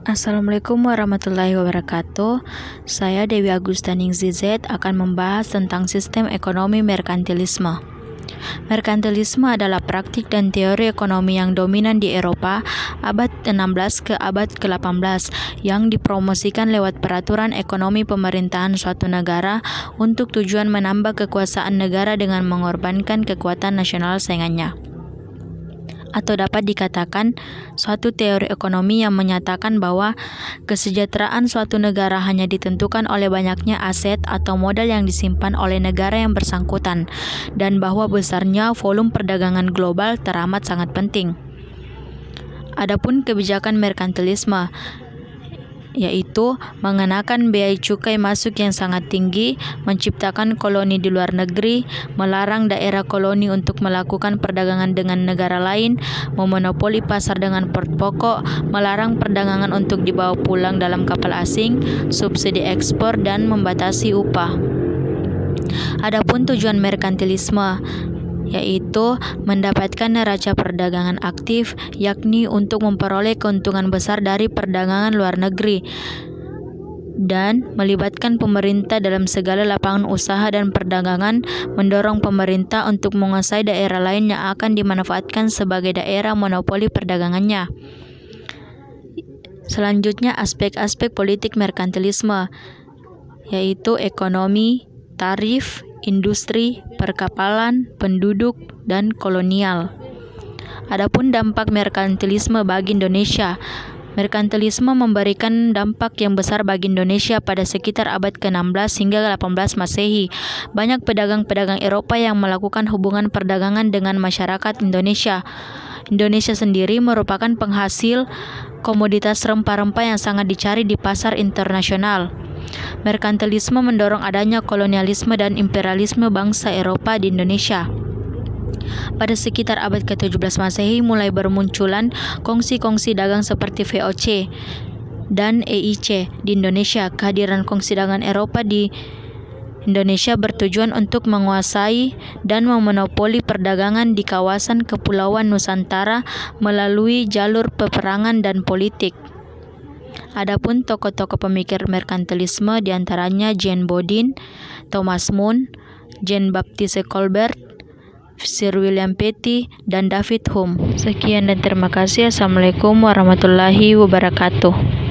Assalamualaikum warahmatullahi wabarakatuh. Saya Dewi Agustaning ZZ akan membahas tentang sistem ekonomi merkantilisme. Merkantilisme adalah praktik dan teori ekonomi yang dominan di Eropa abad 16 ke abad ke-18 yang dipromosikan lewat peraturan ekonomi pemerintahan suatu negara untuk tujuan menambah kekuasaan negara dengan mengorbankan kekuatan nasional saingannya. Atau dapat dikatakan suatu teori ekonomi yang menyatakan bahwa kesejahteraan suatu negara hanya ditentukan oleh banyaknya aset atau modal yang disimpan oleh negara yang bersangkutan, dan bahwa besarnya volume perdagangan global teramat sangat penting. Adapun kebijakan merkantilisme, yaitu mengenakan biaya cukai masuk yang sangat tinggi, menciptakan koloni di luar negeri, melarang daerah koloni untuk melakukan perdagangan dengan negara lain, memonopoli pasar dengan pokok, melarang perdagangan untuk dibawa pulang dalam kapal asing, subsidi ekspor, dan membatasi upah. Adapun tujuan merkantilisme, yaitu mendapatkan neraca perdagangan aktif, yakni untuk memperoleh keuntungan besar dari perdagangan luar negeri, dan melibatkan pemerintah dalam segala lapangan usaha dan perdagangan, mendorong pemerintah untuk menguasai daerah lain yang akan dimanfaatkan sebagai daerah monopoli perdagangannya. Selanjutnya, aspek-aspek politik merkantilisme, yaitu ekonomi, tarif, industri, perkapalan, penduduk, dan kolonial. Adapun dampak merkantilisme bagi Indonesia. Merkantilisme memberikan dampak yang besar bagi Indonesia pada sekitar abad ke-16 hingga ke-18 Masehi. Banyak pedagang-pedagang Eropa yang melakukan hubungan perdagangan dengan masyarakat Indonesia. Indonesia sendiri merupakan penghasil komoditas rempah-rempah yang sangat dicari di pasar internasional. Merkantilisme mendorong adanya kolonialisme dan imperialisme bangsa Eropa di Indonesia. Pada sekitar abad ke-17 Masehi mulai bermunculan kongsi-kongsi dagang seperti VOC dan EIC di Indonesia. Kehadiran kongsi dagang Eropa di Indonesia bertujuan untuk menguasai dan memonopoli perdagangan di kawasan Kepulauan Nusantara melalui jalur peperangan dan politik. Adapun tokoh-tokoh pemikir merkantilisme diantaranya Jean Bodin, Thomas Mun, Jean-Baptiste Colbert, Sir William Petty, dan David Hume. Sekian dan terima kasih. Assalamualaikum warahmatullahi wabarakatuh.